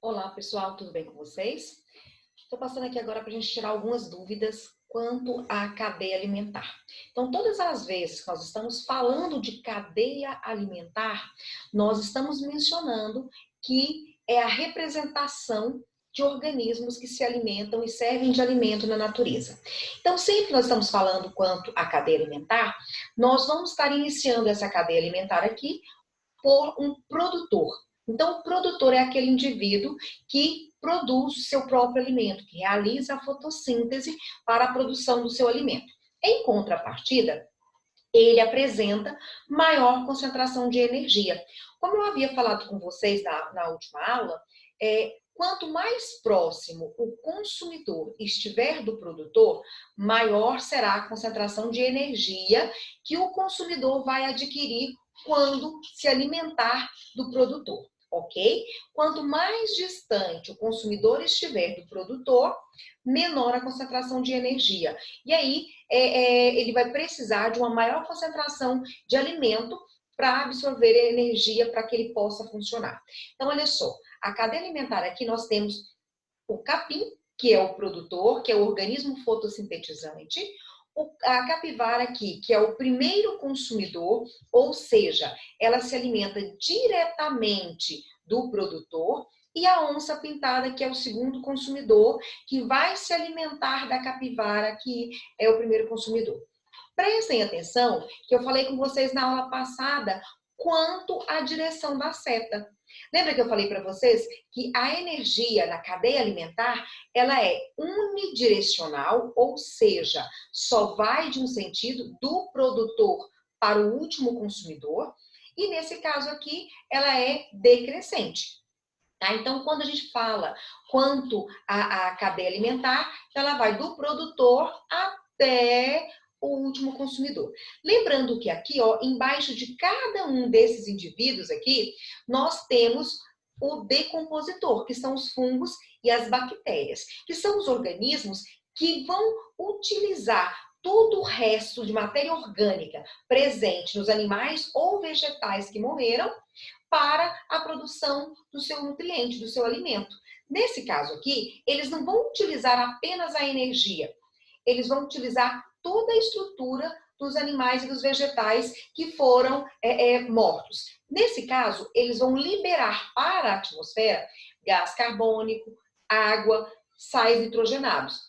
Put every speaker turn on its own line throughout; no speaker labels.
Olá, pessoal, tudo bem com vocês? Estou passando aqui agora para a gente tirar algumas dúvidas quanto à cadeia alimentar. Então, todas as vezes que nós estamos falando de cadeia alimentar, nós estamos mencionando que é a representação de organismos que se alimentam e servem de alimento na natureza. Então, sempre que nós estamos falando quanto à cadeia alimentar, nós vamos estar iniciando essa cadeia alimentar aqui por um produtor. Então, o produtor é aquele indivíduo que produz o seu próprio alimento, que realiza a fotossíntese para a produção do seu alimento. Em contrapartida, ele apresenta maior concentração de energia. Como eu havia falado com vocês na última aula, quanto mais próximo o consumidor estiver do produtor, maior será a concentração de energia que o consumidor vai adquirir quando se alimentar do produtor, ok? Quanto mais distante o consumidor estiver do produtor, menor a concentração de energia. E aí, ele vai precisar de uma maior concentração de alimento para absorver a energia para que ele possa funcionar. Então, olha só, a cadeia alimentar aqui nós temos o capim, que é o produtor, que é o organismo fotossintetizante, a capivara aqui, que é o primeiro consumidor, ou seja, ela se alimenta diretamente do produtor, e a onça pintada, que é o segundo consumidor, que vai se alimentar da capivara, que é o primeiro consumidor. Prestem atenção que eu falei com vocês na aula passada quanto à direção da seta. Lembra que eu falei para vocês que a energia na cadeia alimentar, ela é unidirecional, ou seja, só vai de um sentido do produtor para o último consumidor, e nesse caso aqui, ela é decrescente. Tá? Então, quando a gente fala quanto à cadeia alimentar, ela vai do produtor até o último consumidor. Lembrando que aqui, ó, embaixo de cada um desses indivíduos aqui, nós temos o decompositor, que são os fungos e as bactérias, que são os organismos que vão utilizar todo o resto de matéria orgânica presente nos animais ou vegetais que morreram para a produção do seu nutriente, do seu alimento. Nesse caso aqui, eles não vão utilizar apenas a energia, eles vão utilizar toda a estrutura dos animais e dos vegetais que foram mortos. Nesse caso, eles vão liberar para a atmosfera gás carbônico, água, sais nitrogenados,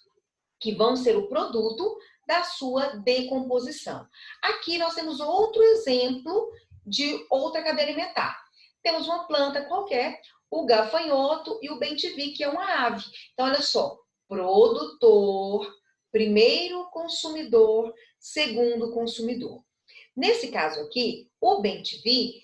que vão ser o produto da sua decomposição. Aqui nós temos outro exemplo de outra cadeia alimentar. Temos uma planta qualquer, o gafanhoto e o bem-te-vi, que é uma ave. Então, olha só, produtor, primeiro consumidor, segundo consumidor. Nesse caso aqui, o bem-te-vi,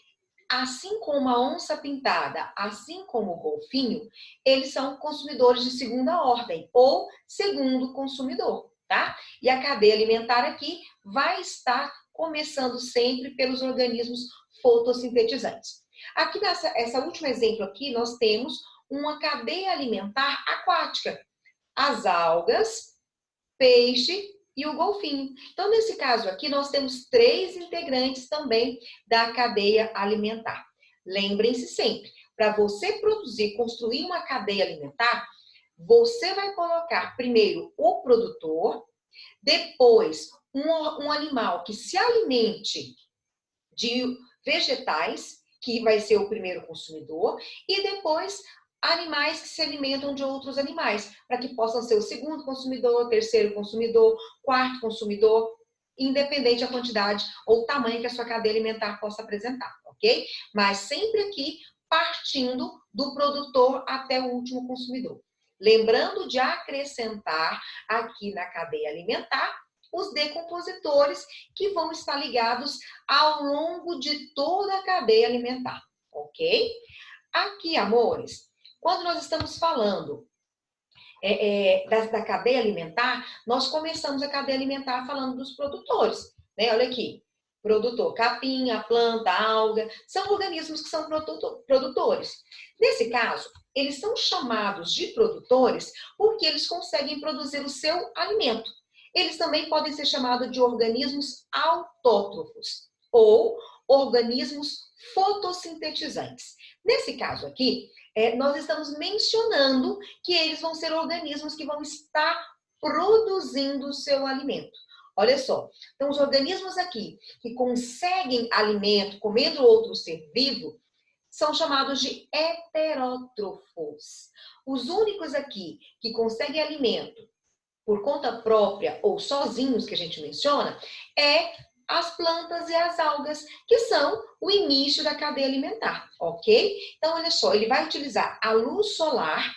assim como a onça pintada, assim como o golfinho, eles são consumidores de segunda ordem ou segundo consumidor, tá? E a cadeia alimentar aqui vai estar começando sempre pelos organismos fotossintetizantes. Aqui essa último exemplo aqui, nós temos uma cadeia alimentar aquática. As algas, peixe e o golfinho. Então, nesse caso aqui, nós temos 3 integrantes também da cadeia alimentar. Lembrem-se sempre, para você produzir, construir uma cadeia alimentar, você vai colocar primeiro o produtor, depois um animal que se alimente de vegetais, que vai ser o primeiro consumidor, e depois animais que se alimentam de outros animais, para que possam ser o segundo consumidor, terceiro consumidor, quarto consumidor, independente da quantidade ou tamanho que a sua cadeia alimentar possa apresentar, ok? Mas sempre aqui partindo do produtor até o último consumidor. Lembrando de acrescentar aqui na cadeia alimentar os decompositores que vão estar ligados ao longo de toda a cadeia alimentar, ok? Aqui, amores, quando nós estamos falando da cadeia alimentar, nós começamos a cadeia alimentar falando dos produtores, né? Olha aqui, produtor, capim, a planta, a alga, são organismos que são produtores. Nesse caso, eles são chamados de produtores porque eles conseguem produzir o seu alimento. Eles também podem ser chamados de organismos autótrofos ou organismos fotossintetizantes. Nesse caso aqui, nós estamos mencionando que eles vão ser organismos que vão estar produzindo o seu alimento. Olha só, então os organismos aqui que conseguem alimento comendo outro ser vivo são chamados de heterótrofos. Os únicos aqui que conseguem alimento por conta própria ou sozinhos que a gente menciona é as plantas e as algas, que são o início da cadeia alimentar, ok? Então, olha só, ele vai utilizar a luz solar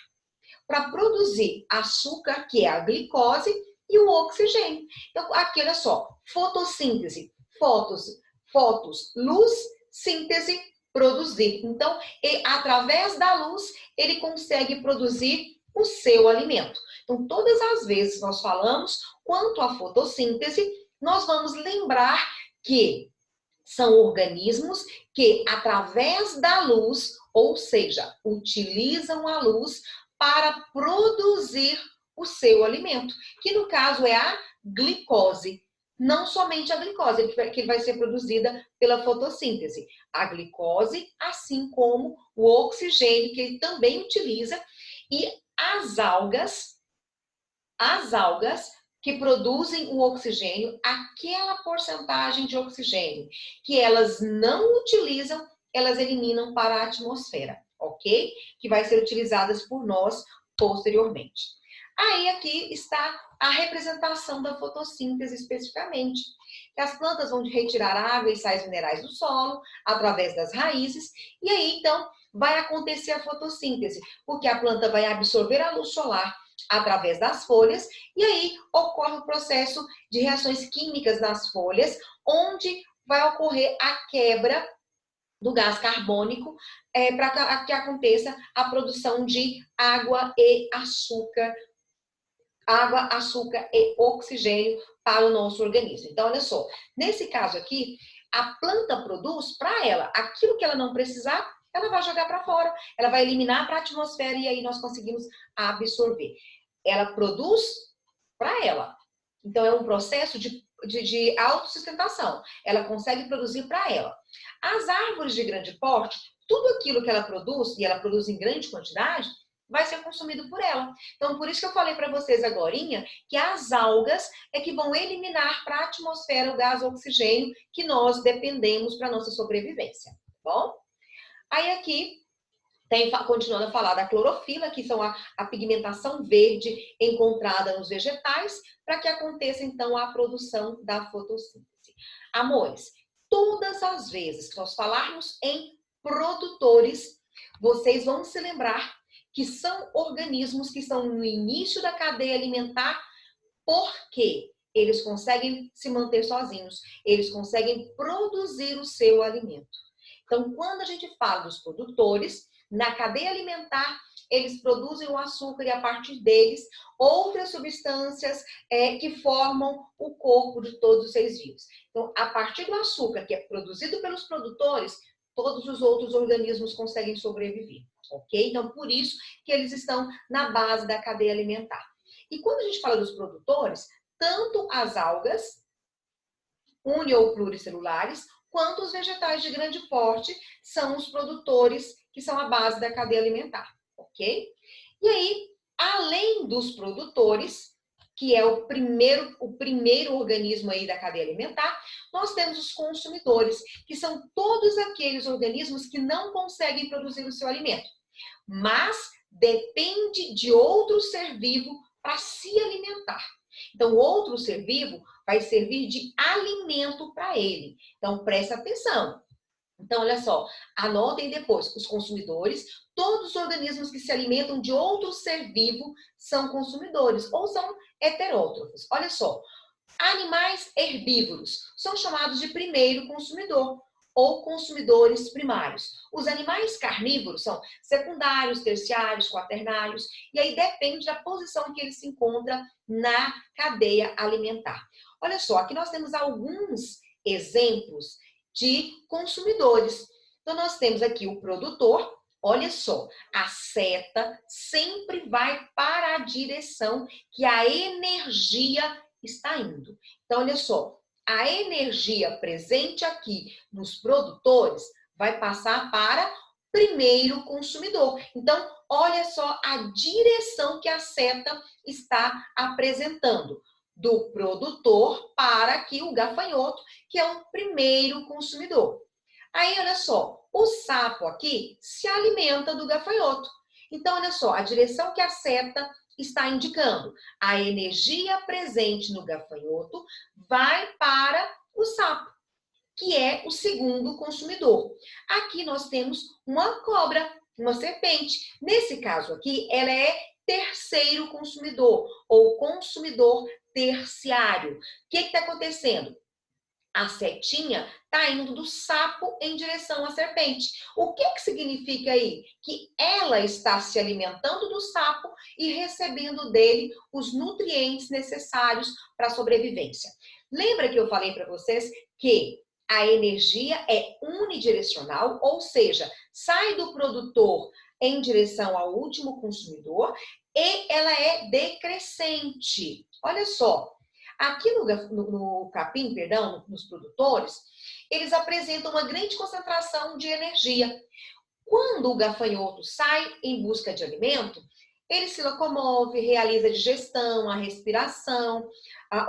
para produzir açúcar, que é a glicose, e o oxigênio. Então, aqui, olha só, fotossíntese, fotos, luz, síntese, produzir. Então, através da luz, ele consegue produzir o seu alimento. Então, todas as vezes que nós falamos quanto à fotossíntese, nós vamos lembrar que são organismos que, através da luz, ou seja, utilizam a luz para produzir o seu alimento, que no caso é a glicose. Não somente a glicose, que vai ser produzida pela fotossíntese. A glicose, assim como o oxigênio, que ele também utiliza, e as algas que produzem o oxigênio, aquela porcentagem de oxigênio que elas não utilizam, elas eliminam para a atmosfera, ok? Que vai ser utilizadas por nós posteriormente. Aí aqui está a representação da fotossíntese especificamente. As plantas vão retirar água e sais minerais do solo através das raízes, e aí então vai acontecer a fotossíntese, porque a planta vai absorver a luz solar através das folhas, e aí ocorre o processo de reações químicas nas folhas, onde vai ocorrer a quebra do gás carbônico para que aconteça a produção de água, açúcar e oxigênio para o nosso organismo. Então, olha só, nesse caso aqui, a planta produz para ela aquilo que ela não precisar, ela vai jogar para fora, ela vai eliminar para a atmosfera e aí nós conseguimos absorver. Ela produz para ela. Então, é um processo de autossustentação. Ela consegue produzir para ela. As árvores de grande porte, tudo aquilo que ela produz, e ela produz em grande quantidade, vai ser consumido por ela. Então, por isso que eu falei para vocês agorinha que as algas é que vão eliminar para a atmosfera o gás oxigênio que nós dependemos para a nossa sobrevivência, tá bom? Aí aqui, continuando a falar da clorofila, que são a pigmentação verde encontrada nos vegetais, para que aconteça, então, a produção da fotossíntese. Amores, todas as vezes que nós falarmos em produtores, vocês vão se lembrar que são organismos que estão no início da cadeia alimentar, porque eles conseguem se manter sozinhos, eles conseguem produzir o seu alimento. Então, quando a gente fala dos produtores, na cadeia alimentar, eles produzem o açúcar e a partir deles, outras substâncias que formam o corpo de todos os seres vivos. Então, a partir do açúcar que é produzido pelos produtores, todos os outros organismos conseguem sobreviver, ok? Então, por isso que eles estão na base da cadeia alimentar. E quando a gente fala dos produtores, tanto as algas, uni- ou pluricelulares, quanto os vegetais de grande porte são os produtores que são a base da cadeia alimentar, ok? E aí, além dos produtores, que é o primeiro organismo aí da cadeia alimentar, nós temos os consumidores, que são todos aqueles organismos que não conseguem produzir o seu alimento, mas depende de outro ser vivo para se alimentar. Então, outro ser vivo vai servir de alimento para ele. Então, presta atenção. Então, olha só, anotem depois, os consumidores, todos os organismos que se alimentam de outro ser vivo são consumidores ou são heterótrofos. Olha só, animais herbívoros são chamados de primeiro consumidor ou consumidores primários. Os animais carnívoros são secundários, terciários, quaternários, e aí depende da posição que ele se encontra na cadeia alimentar. Olha só, aqui nós temos alguns exemplos de consumidores. Então, nós temos aqui o produtor. Olha só, a seta sempre vai para a direção que a energia está indo. Então, olha só, a energia presente aqui nos produtores vai passar para primeiro consumidor. Então, olha só a direção que a seta está apresentando. Do produtor para aqui o gafanhoto, que é o primeiro consumidor. Aí, olha só, o sapo aqui se alimenta do gafanhoto. Então, olha só, a direção que a seta está indicando. A energia presente no gafanhoto vai para o sapo, que é o segundo consumidor. Aqui nós temos uma cobra, uma serpente. Nesse caso aqui, ela é terceiro consumidor ou consumidor terciário. O que está acontecendo? A setinha está indo do sapo em direção à serpente. O que significa aí? Que ela está se alimentando do sapo e recebendo dele os nutrientes necessários para a sobrevivência. Lembra que eu falei para vocês que a energia é unidirecional, ou seja, sai do produtor em direção ao último consumidor e ela é decrescente. Olha só. Aqui no capim, perdão, nos produtores, eles apresentam uma grande concentração de energia. Quando o gafanhoto sai em busca de alimento, ele se locomove, realiza a digestão, a respiração,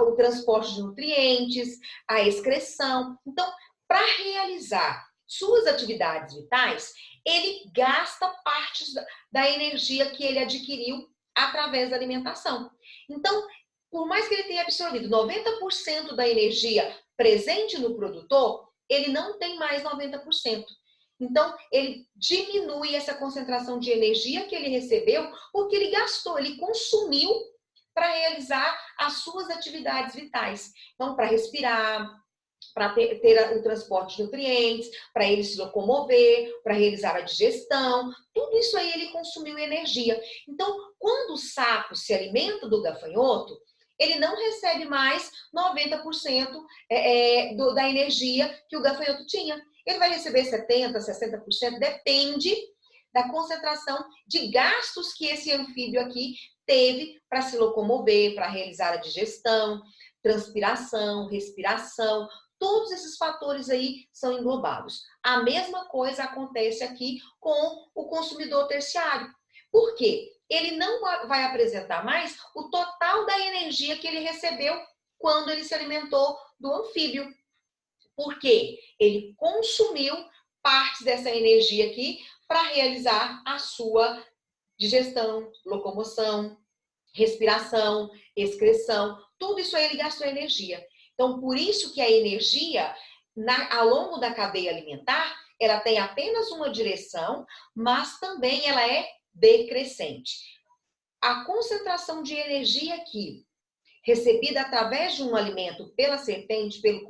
o transporte de nutrientes, a excreção. Então, para realizar suas atividades vitais, ele gasta partes da energia que ele adquiriu através da alimentação. Então, por mais que ele tenha absorvido 90% da energia presente no produtor, ele não tem mais 90%. Então, ele diminui essa concentração de energia que ele recebeu, porque ele gastou, ele consumiu para realizar as suas atividades vitais. Então, para respirar, para ter o transporte de nutrientes, para ele se locomover, para realizar a digestão, tudo isso aí ele consumiu energia. Então, quando o sapo se alimenta do gafanhoto, ele não recebe mais 90% da energia que o gafanhoto tinha. Ele vai receber 70%, 60%, depende da concentração de gastos que esse anfíbio aqui teve para se locomover, para realizar a digestão, transpiração, respiração. Todos esses fatores aí são englobados. A mesma coisa acontece aqui com o consumidor terciário. Por quê? Ele não vai apresentar mais o total da energia que ele recebeu quando ele se alimentou do anfíbio. Porque ele consumiu partes dessa energia aqui para realizar a sua digestão, locomoção, respiração, excreção. Tudo isso aí ele gastou energia. Então, por isso que a energia, ao longo da cadeia alimentar, ela tem apenas uma direção, mas também ela é decrescente. A concentração de energia aqui, recebida através de um alimento pela serpente, pelo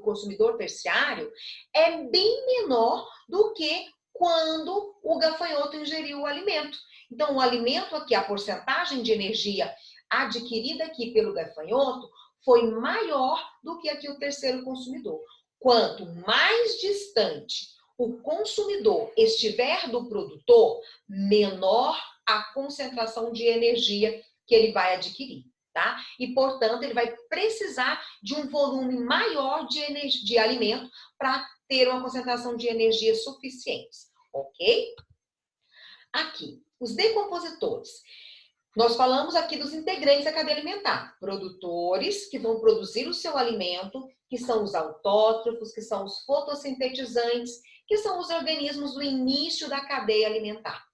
consumidor terciário, é bem menor do que quando o gafanhoto ingeriu o alimento. Então, o alimento aqui, a porcentagem de energia adquirida aqui pelo gafanhoto foi maior do que aqui o terceiro consumidor. Quanto mais distante o consumidor estiver do produtor, menor a concentração de energia que ele vai adquirir, tá? E, portanto, ele vai precisar de um volume maior de alimento para ter uma concentração de energia suficiente, ok? Aqui, os decompositores. Nós falamos aqui dos integrantes da cadeia alimentar. Produtores, que vão produzir o seu alimento, que são os autótrofos, que são os fotossintetizantes, que são os organismos do início da cadeia alimentar.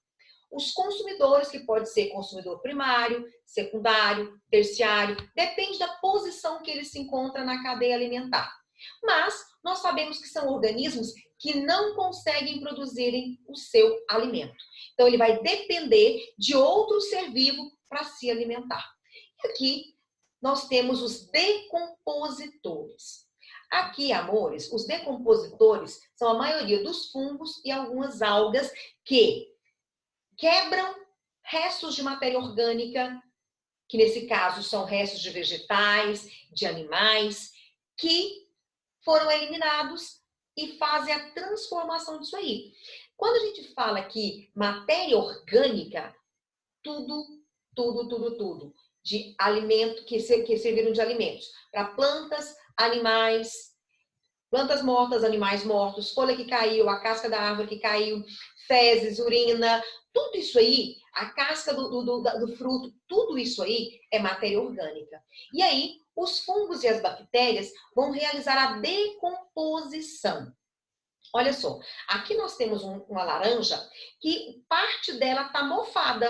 Os consumidores, que pode ser consumidor primário, secundário, terciário, depende da posição que ele se encontra na cadeia alimentar. Mas nós sabemos que são organismos que não conseguem produzirem o seu alimento. Então, ele vai depender de outro ser vivo para se alimentar. E aqui nós temos os decompositores. Aqui, amores, os decompositores são a maioria dos fungos e algumas algas que quebram restos de matéria orgânica, que nesse caso são restos de vegetais, de animais, que foram eliminados e fazem a transformação disso aí. Quando a gente fala aqui matéria orgânica, tudo de alimento que serviram de alimentos para plantas, animais, plantas mortas, animais mortos, folha que caiu, a casca da árvore que caiu, fezes, urina, tudo isso aí, a casca do fruto, tudo isso aí é matéria orgânica. E aí, os fungos e as bactérias vão realizar a decomposição. Olha só, aqui nós temos uma laranja que parte dela está mofada.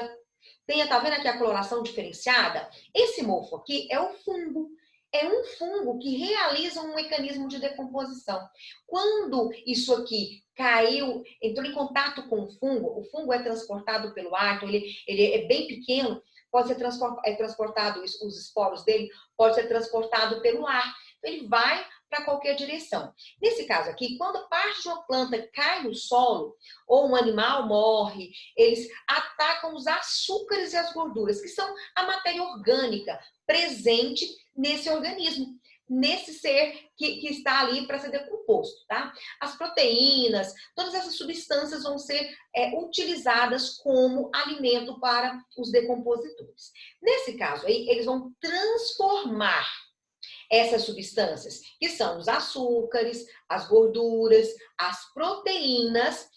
Tá vendo aqui a coloração diferenciada? Esse mofo aqui é o fungo. É um fungo que realiza um mecanismo de decomposição. Quando isso aqui caiu, entrou em contato com o fungo é transportado pelo ar, então ele é bem pequeno, pode ser transportado, os esporos dele pode ser transportado pelo ar. Então, ele vai para qualquer direção. Nesse caso aqui, quando parte de uma planta cai no solo, ou um animal morre, eles atacam os açúcares e as gorduras, que são a matéria orgânica presente nesse organismo, nesse ser que está ali para ser decomposto, tá? As proteínas, todas essas substâncias vão ser utilizadas como alimento para os decompositores. Nesse caso aí, eles vão transformar essas substâncias, que são os açúcares, as gorduras, as proteínas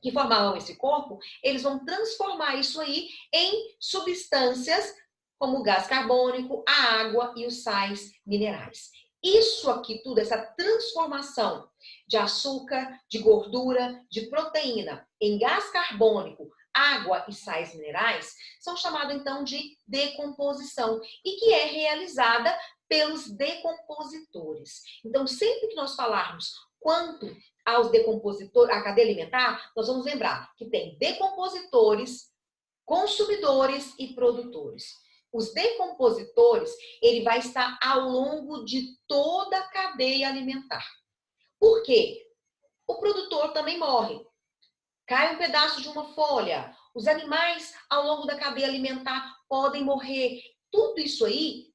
que formavam esse corpo, eles vão transformar isso aí em substâncias como o gás carbônico, a água e os sais minerais. Isso aqui tudo, essa transformação de açúcar, de gordura, de proteína em gás carbônico, água e sais minerais, são chamados então de decomposição e que é realizada pelos decompositores. Então, sempre que nós falarmos quanto aos decompositores, à cadeia alimentar, nós vamos lembrar que tem decompositores, consumidores e produtores. Os decompositores, ele vai estar ao longo de toda a cadeia alimentar. Por quê? O produtor também morre. Cai um pedaço de uma folha. Os animais, ao longo da cadeia alimentar, podem morrer. Tudo isso aí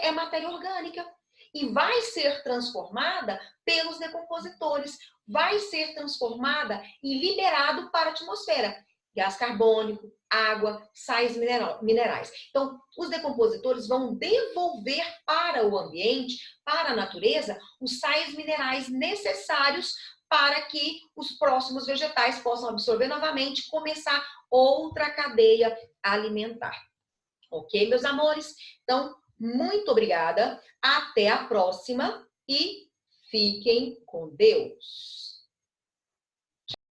é matéria orgânica e vai ser transformada pelos decompositores, vai ser transformada e liberado para a atmosfera. Gás carbônico, água, sais minerais. Então, os decompositores vão devolver para o ambiente, para a natureza, os sais minerais necessários para que os próximos vegetais possam absorver novamente, começar outra cadeia alimentar. Ok, meus amores? Então, muito obrigada. Até a próxima e fiquem com Deus.